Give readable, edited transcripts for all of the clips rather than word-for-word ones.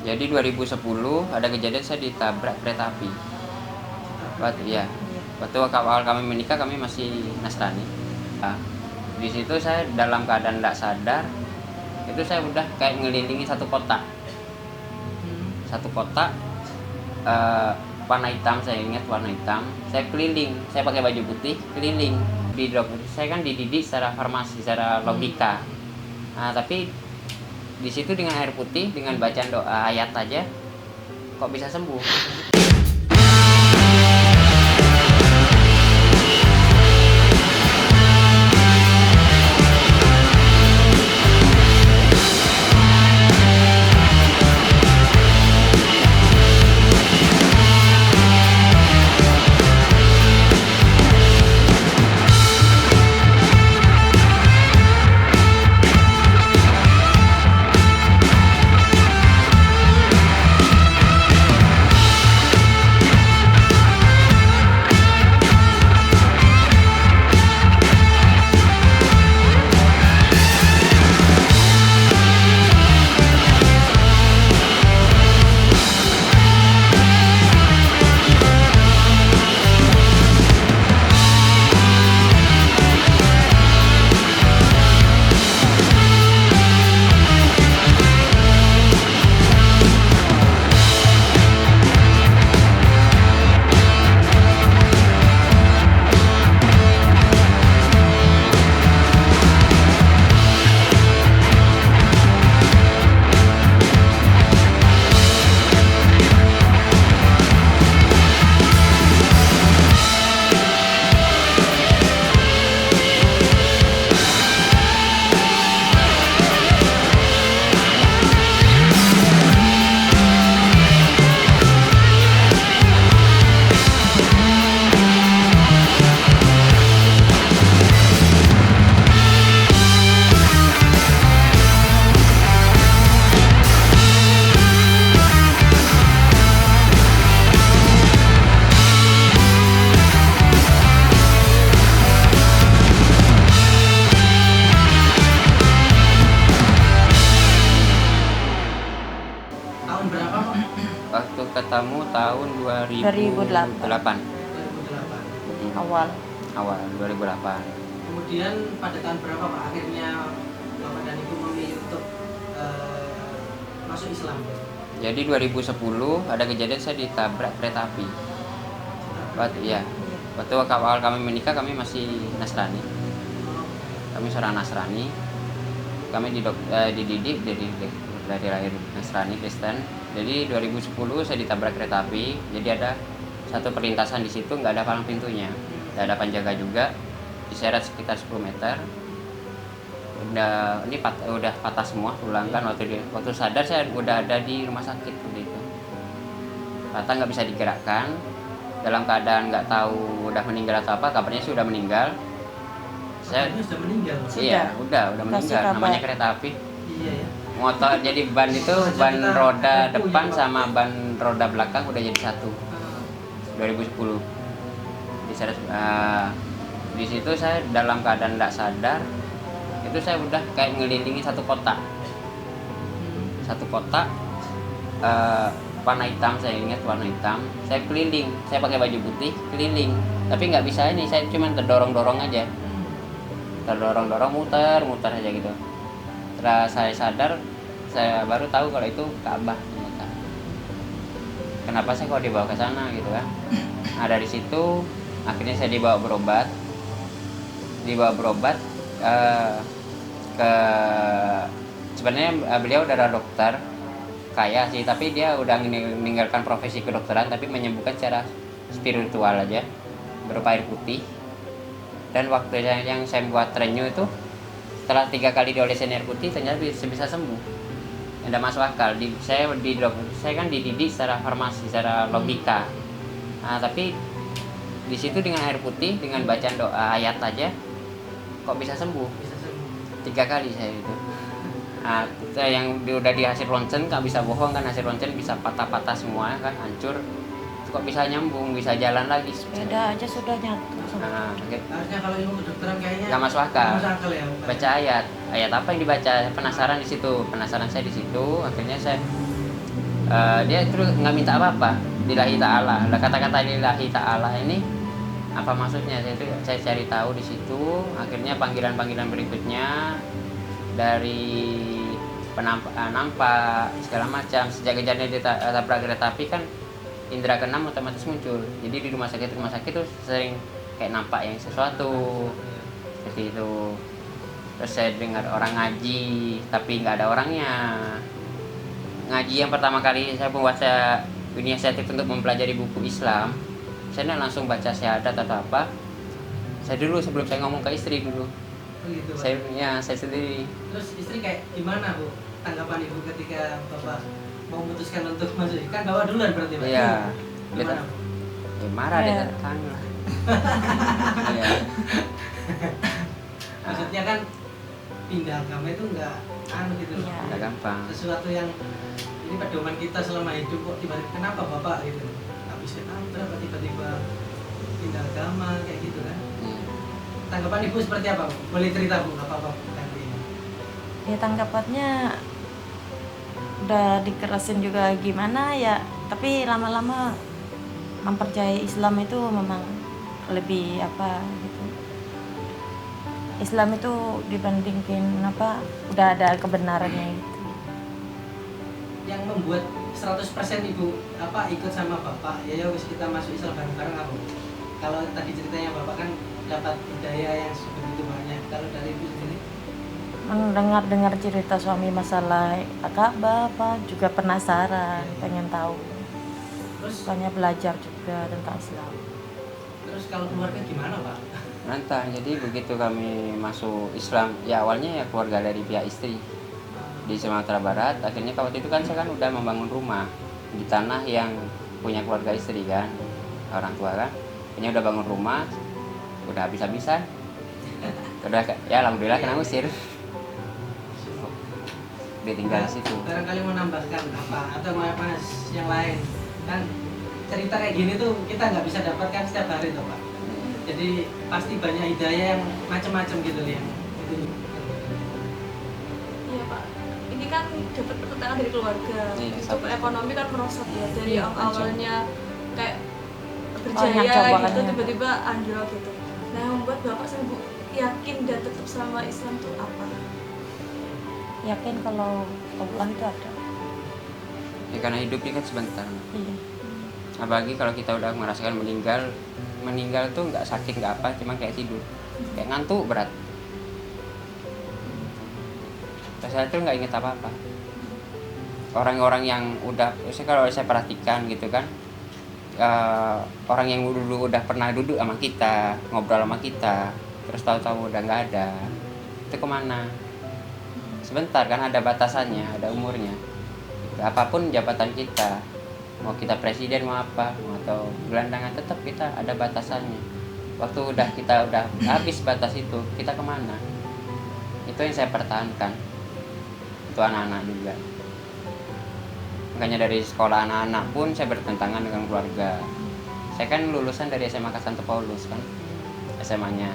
Jadi 2010 ada kejadian saya ditabrak kereta api. Waktu awal kami menikah kami masih Nasrani. Nah, di situ saya dalam keadaan tidak sadar, itu saya udah kayak ngelilingi satu kota. Satu kota warna hitam, saya ingat warna hitam. Saya keliling, saya pakai baju putih, keliling. Saya kan dididik secara farmasi, secara logika. Nah, tapi di situ dengan air putih, dengan bacaan doa ayat aja, kok bisa sembuh? Tahun berapa, Pak? Waktu ketemu tahun 2008. 2008. Awal 2008. Kemudian pada tahun berapa, Pak, akhirnya Bapak dan Ibu memilih untuk masuk Islam? Jadi 2010 ada kejadian saya ditabrak kereta api. Waktu awal kami menikah kami masih Nasrani. Kami seorang Nasrani. Kami dididik dari lahir Nasrani Kristen. Jadi 2010 saya ditabrak kereta api. Jadi ada satu perlintasan di situ nggak ada palang pintunya, nggak ada penjaga juga. Diseret sekitar 10 meter. Udah patah semua tulang kan. Waktu sadar saya udah ada di rumah sakit gitu. Patah, nggak bisa digerakkan. Dalam keadaan nggak tahu udah meninggal atau apa. Kabarnya sih udah meninggal. Katanya sudah meninggal, Pak? Iya, udah meninggal. Namanya kereta api. Iya ya. Motor jadi ban itu ban roda depan sama ban roda belakang udah jadi satu. 2010 di situ saya dalam keadaan tidak sadar, itu saya udah kayak ngelilingi satu kota. Warna hitam, saya ingat warna hitam. Saya keliling, saya pakai baju putih, keliling. Tapi nggak bisa ini, saya cuma terdorong-dorong aja. Terdorong-dorong, muter aja gitu. Setelah saya sadar, saya baru tahu kalau itu Ka'bah ternyata. Kenapa saya kok dibawa ke sana gitu kan? Nah, dari situ akhirnya saya dibawa berobat ke sebenarnya beliau adalah dokter kaya sih, tapi dia udah meninggalkan profesi kedokteran tapi menyembuhkan secara spiritual aja berupa air putih. Dan waktu yang saya buat renyu itu setelah 3 kali diolesin air putih ternyata bisa sembuh. Tidak masuk akal. Saya kan dididik secara farmasi, secara logika. Nah, tapi di situ dengan air putih, dengan bacaan doa ayat aja, kok bisa sembuh? 3 kali saya itu. Nah, yang udah di hasil ronsen nggak bisa bohong kan, hasil ronsen bisa patah-patah semua kan, hancur. Kok bisa nyambung, bisa jalan lagi? Sepeda aja sudah nyatu. Nah, Harusnya kalau ilmu kedokteran kayaknya nggak masuk akal. ya, Pak. Baca ayat apa yang dibaca, penasaran di situ, penasaran saya di situ. Akhirnya saya Dia terus nggak minta apa-apa, lillahi ta'ala. Lah kata-kata lillahi ta'ala ini apa maksudnya? Saya cari tahu di situ. Akhirnya panggilan-panggilan berikutnya dari nampak segala macam. Sejak kejadian ditabrak kereta api kan indera keenam otomatis muncul. Jadi di rumah sakit tuh sering kayak nampak yang sesuatu seperti itu. Terus saya dengar orang ngaji tapi nggak ada orangnya. Ngaji yang pertama kali saya membaca inisiatif untuk mempelajari buku Islam, saya nggak langsung baca syahadat atau apa. Saya dulu sebelum saya ngomong ke istri dulu. Begitu, Pak. Saya sendiri. Terus istri kayak gimana Bu tanggapan Ibu ketika Bapak mau memutuskan untuk masuk? Kan Bapak duluan berarti Pak? Iya. Gimana Bu? Ya marah dia Iya. tekan lah. Iya. Maksudnya kan pindah agama itu nggak gitu loh. Iya. Nggak gampang. Sesuatu yang ini pedoman kita selama hidup kok tiba-tiba kenapa Bapak gitu? Habis kenapa tiba-tiba pindah agama kayak gitu kan? Tanggapan Ibu seperti apa Bu? Boleh cerita Bu apa-apa nanti? Ya tanggapannya udah dikerasin juga gimana ya, tapi lama-lama mempercayai Islam itu memang lebih apa gitu. Islam itu dibandingin apa udah ada kebenarannya gitu. Yang membuat 100% Ibu ikut sama Bapak ya wis kita masuk Islam bareng-bareng apa? Kalau tadi ceritanya Bapak kan dapat hidayah yang begitu banyak. Kalau dari Ibu sendiri? Mendengar cerita suami masalah akabah apa juga penasaran, pengen tahu. Terus Banyak belajar juga tentang Islam. terus kalau keluarga gimana Pak? Nantang. Jadi begitu kami masuk Islam, ya awalnya ya keluarga dari pihak istri di Sumatera Barat. Akhirnya waktu itu kan saya kan udah membangun rumah di tanah yang punya keluarga istri kan, orang tua kan. Akhirnya udah bangun rumah, udah habis-habisan. Udah ya alhamdulillah kena usir. Ditinggal di situ. Barangkali mau nambahkan apa atau mas yang lain kan cerita kayak gini tuh kita nggak bisa dapatkan setiap hari tuh Pak. Jadi pasti banyak hidayah yang macam-macam gitu ya. Iya Pak, ini kan dapat pertentangan dari keluarga. Iya, Untuk satu. ekonomi kan merosot ya dari Iya, yang awalnya kayak Banyak berjaya cobaannya. gitu tiba-tiba anjlok gitu. Nah yang membuat Bapak sama Ibu yakin dan tetap sama Islam tuh apa? Yakin kalau Allah itu ada. Ya karena hidup ini kan sebentar. Iya. Apalagi kalau kita udah merasakan meninggal tuh nggak sakit nggak apa, cuma kayak tidur, kayak ngantuk berat. Saya tuh nggak inget apa-apa. Orang-orang yang kalau saya perhatikan gitu kan, orang yang dulu udah pernah duduk sama kita, ngobrol sama kita, terus tahu-tahu udah nggak ada, itu kemana? Sebentar kan, ada batasannya, ada umurnya. Apapun jabatan kita, mau kita presiden mau apa, mau atau gelandangan, tetap kita ada batasannya. Waktu kita udah habis batas itu, kita kemana? Itu yang saya pertahankan. Itu anak-anak juga. Makanya dari sekolah anak-anak pun saya bertentangan dengan keluarga. Saya kan lulusan dari SMA Santo Paulus kan, SMA-nya,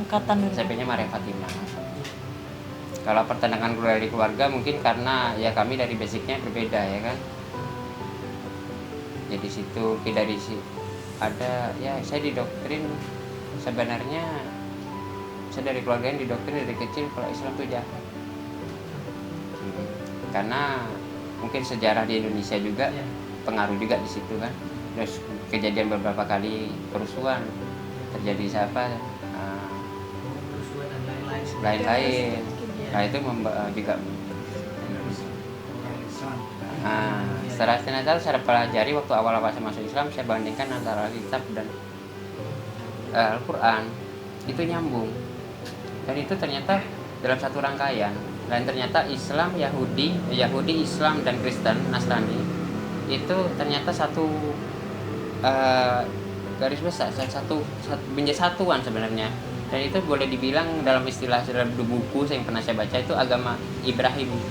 Angkatan dulu. SMP-nya Maria Fatimah. Kalau pertentangan dari keluarga mungkin karena ya kami dari basicnya berbeda ya kan. Jadi situ dari ada ya saya didoktrin sebenarnya, saya dari keluarga yang didoktrin dari kecil kalau Islam itu jahat. Karena mungkin sejarah di Indonesia juga Ya. pengaruh juga di situ kan. Terus kejadian beberapa kali kerusuhan terjadi siapa Kerusuhan dan lain-lain. lain-lain. Nah itu juga setelah saya pelajari waktu awal-awal saya masuk Islam, saya bandingkan antara kitab dan Al-Quran, itu nyambung. Dan itu ternyata dalam satu rangkaian. Dan ternyata Islam, Yahudi, Islam dan Kristen, Nasrani itu ternyata satu garis besar, menjadi satuan sebenarnya. Dan itu boleh dibilang dalam dalam buku yang pernah saya baca itu agama Ibrahimik.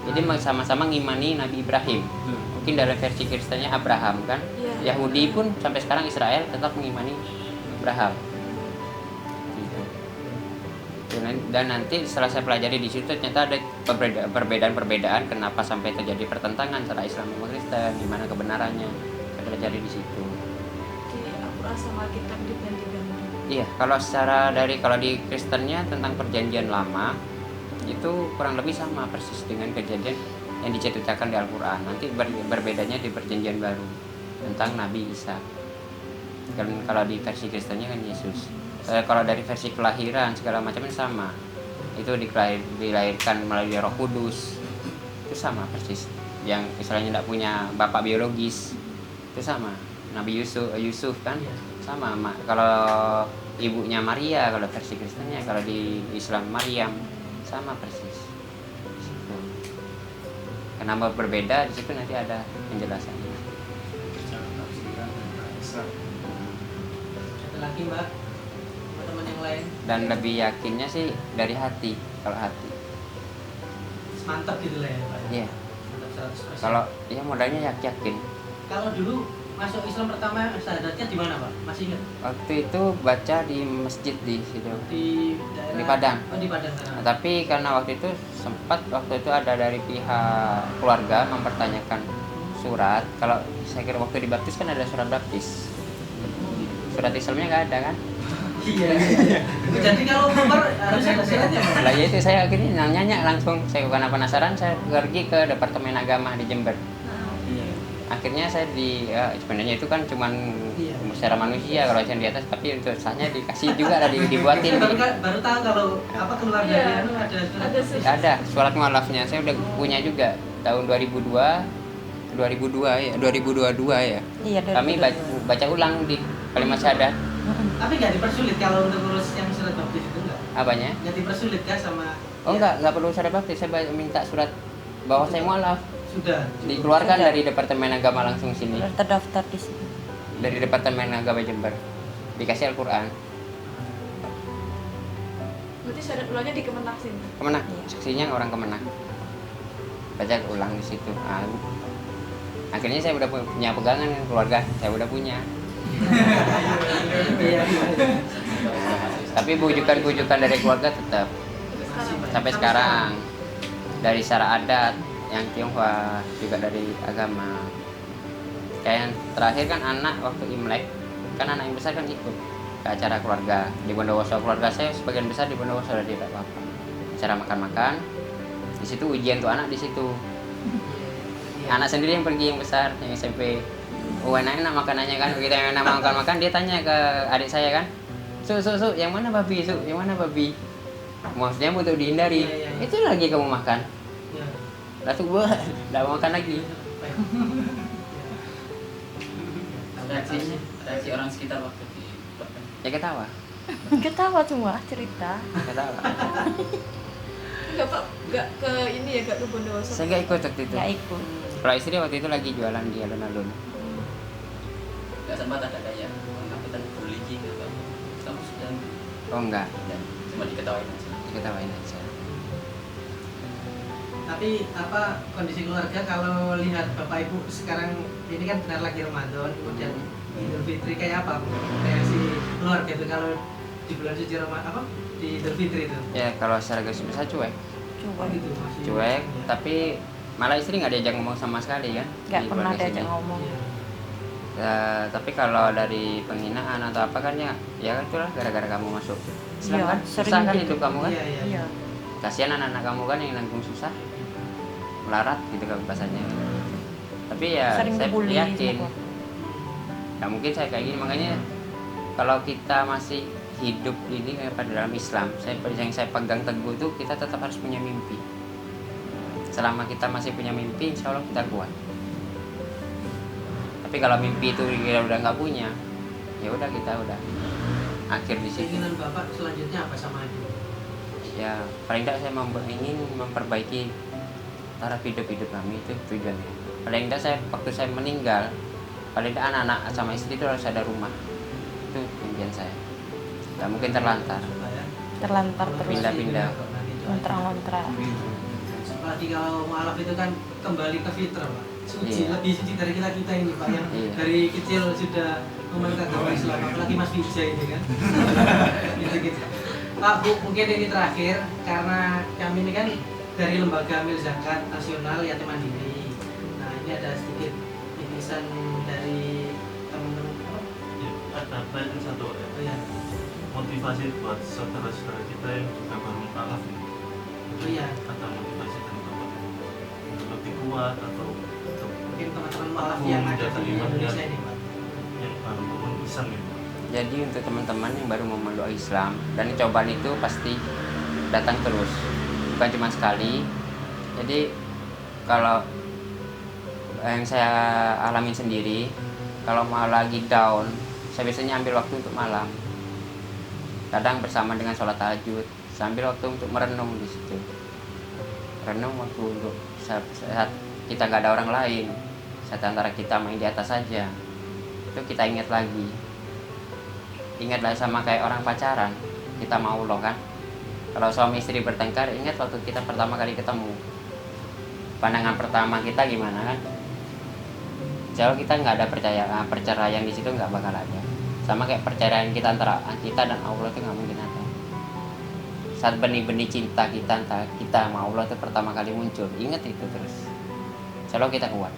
Jadi sama-sama ngimani Nabi Ibrahim. Mungkin dalam versi Kristennya Abraham kan. Iya. Yahudi pun sampai sekarang Israel tetap mengimani Abraham. Gitu. dan nanti setelah saya pelajari di situ ternyata ada perbedaan-perbedaan kenapa sampai terjadi pertentangan antara Islam sama Kristen, gimana kebenarannya. Saya pelajari di situ. Di Al-Quran sama kitab dibandingkan. Iya, kalau di Kristennya tentang perjanjian lama itu kurang lebih sama persis dengan kejadian yang diceritakan di Al-Quran. Nanti berbedanya di perjanjian baru tentang Nabi Isa. Dan kalau di versi Kristennya kan Yesus. Kalau dari versi kelahiran segala macamnya sama. Itu dilahirkan melalui Roh Kudus. Itu sama persis. Yang istilahnya tidak punya bapak biologis itu sama. Nabi Yusuf kan sama. Kalau ibunya Maria kalau versi Kristennya, kalau di Islam Maryam sama persis. Gitu. Kenapa berbeda di situ nanti ada penjelasannya. Satu lagi Mbak, teman-teman yang lain Dan lebih yakinnya sih dari hati, kalau hati. mantap gitu lah ya Pak. Iya. Mantap 100%. Kalau ya modalnya yakin. Kalau dulu masuk Islam pertama syahadatnya di mana Pak? Masih ingat? Waktu itu baca di masjid di situ. Di daerah Di Padang. Oh, di Padang sana. Nah, tapi karena waktu itu ada dari pihak keluarga mempertanyakan surat. Kalau saya kira waktu dibaptis kan ada surat baptis. Surat Islamnya nggak ada kan? Iya. Jadi kalau Umar harus ada syaratnya Pak. Lah ya itu saya akhirnya nanya langsung. Saya karena penasaran saya pergi ke Departemen Agama di Jember. Akhirnya saya sebenarnya itu kan cuman Iya. secara manusia kalau yang di atas, tapi untuk sahnya dikasih juga ada dibuatin. Baru tahu kalau apa keluar dari Iya. anu ada surat. Ada sih. Ada surat mualafnya, saya udah punya juga tahun 2022 ya. Iya, dari Kami baca ulang di kalimat syahadat. Tapi nggak dipersulit kalau untuk ngurus yang surat baptis itu enggak? Apanya? Nggak dipersulit kan sama Oh enggak perlu syahadat baptis, saya minta surat bahwa saya mualaf. sudah Dikeluarkan Sudah. dari Departemen Agama langsung sini. Udah terdaftar di sini. Dari Departemen Agama Jember. Dikasih Al-Qur'an. Berarti syarat ulangnya di Kemenak sini. Kemenak, Iya. saksinya orang Kemenak. Baca ulang di situ. Akhirnya saya udah punya pegangan keluarga, saya udah punya. Iya. Tapi bujukan dari keluarga tetap sampai sekarang. Dari secara adat yang Tionghoa juga dari agama. Kayak yang terakhir kan anak waktu Imlek, kan anak yang besar kan ikut ke acara keluarga di Bondowoso. Keluarga saya sebagian besar di Bondowoso ada di apa. Acara makan-makan. Di situ ujian tuh anak di situ. Anak sendiri yang pergi yang besar, yang SMP. Oh enak makanannya kan, kita yang enak makan dia tanya ke adik saya kan, su yang mana babi maksudnya untuk dihindari. Iya. Itu lagi kamu makan, Iya. lalu gua nggak mau makan lagi. reaksi orang sekitar waktu di Ya ketawa Ketawa semua cerita. Enggak Pak, enggak ke ini ya, enggak ke Bondowoso. Saya nggak ikut waktu itu. Nggak ikut. Kalau istri waktu itu lagi jualan di alun-alun. nggak sempat ada kayak angkatan bullying atau kamu sudah Oh enggak, dan cuma diketawain aja. ketawain aja. Tapi apa kondisi keluarga kalau lihat Bapak Ibu sekarang ini kan benar lagi Ramadan, kemudian Idul Fitri kayak apa Bu? Reaksi keluarga itu kalau di bulan suci Ramadan apa di Idul Fitri itu? Ya kalau secara garis besar cuek, Coba. Gitu masih. cuek. Iya. Tapi malah istri nggak diajak ngomong sama sekali kan? Nggak di pernah keluarga diajak sini. ngomong. Iya. Tapi kalau dari penghinaan atau apa kan ya itulah gara-gara kamu masuk Islam Iya, kan sering susah kan gitu. hidup kamu kan, Iya, iya. Iya. kasihan anak-anak kamu kan yang nanggung susah melarat gitu kan bahasanya. Tapi ya Sering saya dibully yakin sama nggak mungkin saya kayak gini, makanya kalau kita masih hidup ini kayak pada dalam Islam, yang saya pegang teguh itu kita tetap harus punya mimpi. Selama kita masih punya mimpi, insya Allah kita kuat. Tapi kalau mimpi itu kita udah nggak punya, ya udah kita udah akhir di situ. Keinginan Bapak selanjutnya apa sama Ibu? Ya paling tidak saya ingin memperbaiki taraf hidup kami, itu tujuannya. Paling tidak saya waktu saya meninggal, paling tidak anak-anak sama istri itu harus ada rumah. Itu impian saya. Nggak mungkin terlantar. Supaya Terlantar terus. Pindah-pindah. Ngontrak-ngontrak. Apalagi kalau mualaf itu kan kembali ke fitrah Pak. Suci, Iya. lebih suci dari kita ini Pak yang Iya. dari kecil sudah memeluk agama Islam, apalagi Mas Vijay ini kan. Gitu-gitu. Pak Bu, mungkin ini terakhir karena kami ini kan dari lembaga Amil Zakat Nasional Yatim Mandiri. Nah ini ada sedikit titisan dari teman-teman apa? Ya, ada itu satu ya. Oh ya, Motivasi buat saudara-saudara kita yang juga baru mualaf ya. oh ya, Ada motivasi dan apa untuk lebih kuat atau untuk mungkin teman-teman maaf yang ada di Indonesia ini Pak. yang baru memeluk Islam ya. Jadi untuk teman-teman yang baru memeluk Islam dan cobaan itu pasti datang terus, bukan cuma sekali. Jadi kalau yang saya alamin sendiri, kalau mau lagi down, saya biasanya ambil waktu untuk malam. Kadang bersama dengan sholat tahajud, sambil waktu untuk merenung di situ. Renung waktu untuk saat kita nggak ada orang lain, saat antara kita main di atas saja, itu kita ingat lagi. Ingatlah sama kayak orang pacaran, kita mau loh kan. Kalau suami istri bertengkar, ingat waktu kita pertama kali ketemu. Pandangan pertama kita gimana kan? Kalau kita nggak ada perceraian di situ nggak bakal ada. Sama kayak perceraian kita antara kita dan Allah itu nggak mungkin ada. Saat benih-benih cinta kita antara kita sama Allah itu pertama kali muncul, ingat itu terus. Kalau kita kuat.